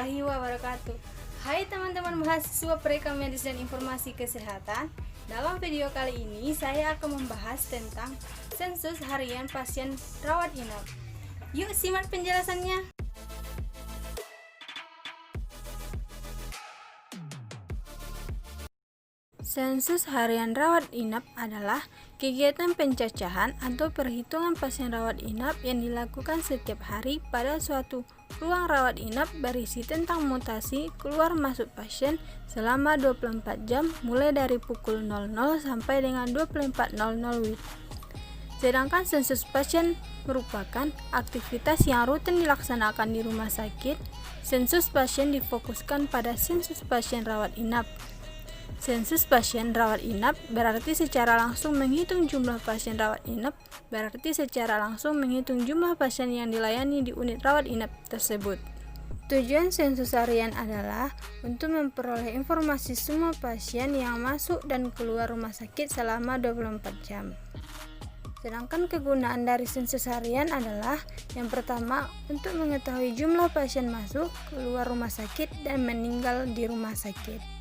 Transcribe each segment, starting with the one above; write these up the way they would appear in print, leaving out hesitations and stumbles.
warahmatullahi wabarakatuh. Hai teman-teman mahasiswa Preka Medis dan Informasi Kesehatan. Dalam video kali ini saya akan membahas tentang sensus harian pasien rawat inap. Yuk simak penjelasannya. Sensus harian rawat inap adalah kegiatan pencacahan atau perhitungan pasien rawat inap yang dilakukan setiap hari pada suatu ruang rawat inap berisi tentang mutasi keluar masuk pasien selama 24 jam mulai dari pukul 00 sampai dengan 24.00 WIB. Sedangkan sensus pasien merupakan aktivitas yang rutin dilaksanakan di rumah sakit. Sensus pasien difokuskan pada sensus pasien rawat inap. Sensus pasien rawat inap berarti secara langsung menghitung jumlah pasien rawat inap, berarti secara langsung menghitung jumlah pasien yang dilayani di unit rawat inap tersebut. Tujuan sensus harian adalah untuk memperoleh informasi semua pasien yang masuk dan keluar rumah sakit selama 24 jam. Sedangkan kegunaan dari sensus harian adalah yang pertama untuk mengetahui jumlah pasien masuk, keluar rumah sakit, dan meninggal di rumah sakit.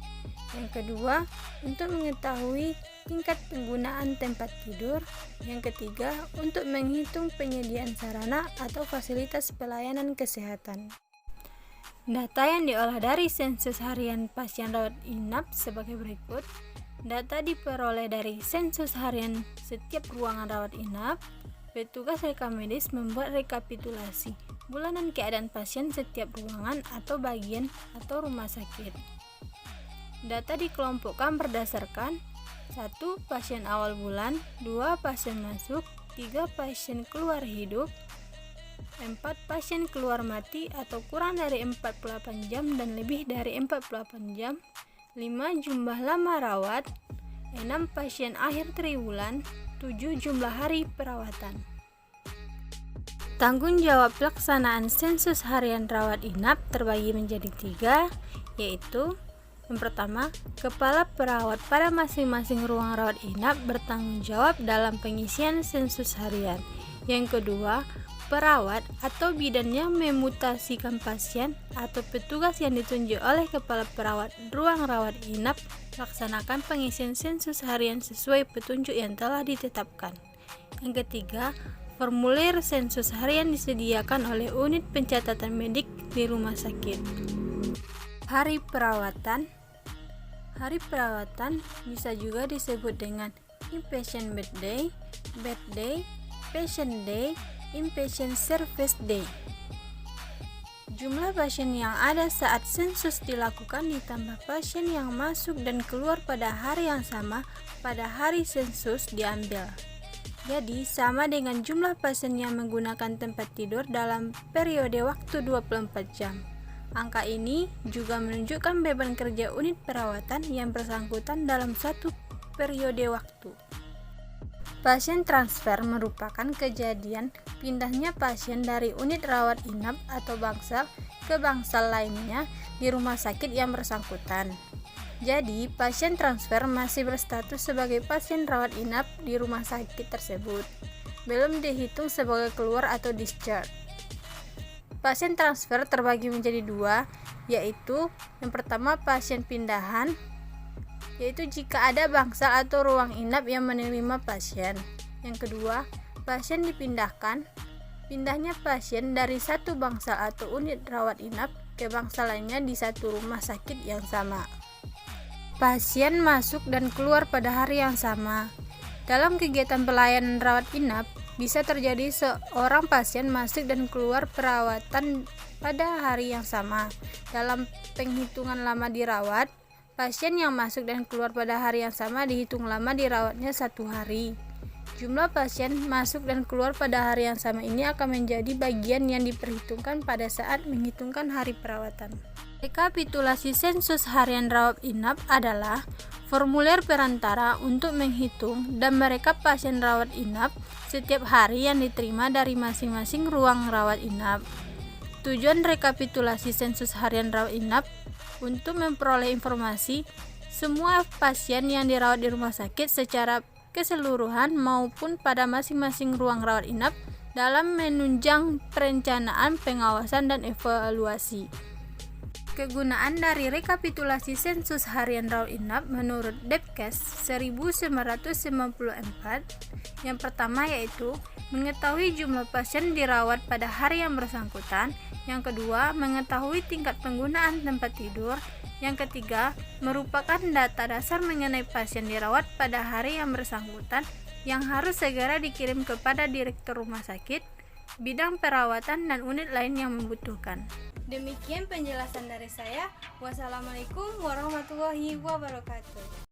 Yang kedua, untuk mengetahui tingkat penggunaan tempat tidur. Yang ketiga, untuk menghitung penyediaan sarana atau fasilitas pelayanan kesehatan. Data yang diolah dari sensus harian pasien rawat inap sebagai berikut. Data diperoleh dari sensus harian setiap ruangan rawat inap. Petugas reka medis membuat rekapitulasi bulanan keadaan pasien setiap ruangan atau bagian atau rumah sakit. Data dikelompokkan berdasarkan 1. Pasien awal bulan, 2. Pasien masuk, 3. Pasien keluar hidup, 4. Pasien keluar mati atau kurang dari 48 jam dan lebih dari 48 jam, 5. Jumlah lama rawat, 6. Pasien akhir triwulan, 7. Jumlah hari perawatan. Tanggung jawab pelaksanaan sensus harian rawat inap terbagi menjadi 3, yaitu yang pertama, kepala perawat pada masing-masing ruang rawat inap bertanggung jawab dalam pengisian sensus harian. Yang kedua, perawat atau bidan yang memutasikan pasien atau petugas yang ditunjuk oleh kepala perawat ruang rawat inap laksanakan pengisian sensus harian sesuai petunjuk yang telah ditetapkan. Yang ketiga, formulir sensus harian disediakan oleh unit pencatatan medik di rumah sakit. Hari perawatan. Hari perawatan bisa juga disebut dengan inpatient bed day, patient day, inpatient service day. Jumlah pasien yang ada saat sensus dilakukan ditambah pasien yang masuk dan keluar pada hari yang sama pada hari sensus diambil. Jadi sama dengan jumlah pasien yang menggunakan tempat tidur dalam periode waktu 24 jam. Angka ini juga menunjukkan beban kerja unit perawatan yang bersangkutan dalam suatu periode waktu. Pasien transfer merupakan kejadian pindahnya pasien dari unit rawat inap atau bangsal ke bangsal lainnya di rumah sakit yang bersangkutan. Jadi, pasien transfer masih berstatus sebagai pasien rawat inap di rumah sakit tersebut, belum dihitung sebagai keluar atau discharge. Pasien transfer terbagi menjadi 2, yaitu yang pertama pasien pindahan, yaitu jika ada bangsal atau ruang inap yang menerima pasien. Yang kedua, pasien dipindahkan, pindahnya pasien dari satu bangsal atau unit rawat inap ke bangsal lainnya di satu rumah sakit yang sama. Pasien masuk dan keluar pada hari yang sama. Dalam kegiatan pelayanan rawat inap, bisa terjadi seorang pasien masuk dan keluar perawatan pada hari yang sama. Dalam penghitungan lama dirawat, pasien yang masuk dan keluar pada hari yang sama dihitung lama dirawatnya 1 hari. Jumlah pasien masuk dan keluar pada hari yang sama ini akan menjadi bagian yang diperhitungkan pada saat menghitungkan hari perawatan. Rekapitulasi sensus harian rawat inap adalah formulir perantara untuk menghitung dan merekap pasien rawat inap setiap hari yang diterima dari masing-masing ruang rawat inap. Tujuan rekapitulasi sensus harian rawat inap untuk memperoleh informasi semua pasien yang dirawat di rumah sakit secara keseluruhan maupun pada masing-masing ruang rawat inap dalam menunjang perencanaan, pengawasan, dan evaluasi. Kegunaan dari rekapitulasi sensus harian rawat inap menurut Depkes 1994, yang pertama yaitu mengetahui jumlah pasien dirawat pada hari yang bersangkutan, yang kedua mengetahui tingkat penggunaan tempat tidur, yang ketiga merupakan data dasar mengenai pasien dirawat pada hari yang bersangkutan yang harus segera dikirim kepada direktur rumah sakit, bidang perawatan dan unit lain yang membutuhkan. Demikian penjelasan dari saya. Wassalamualaikum warahmatullahi wabarakatuh.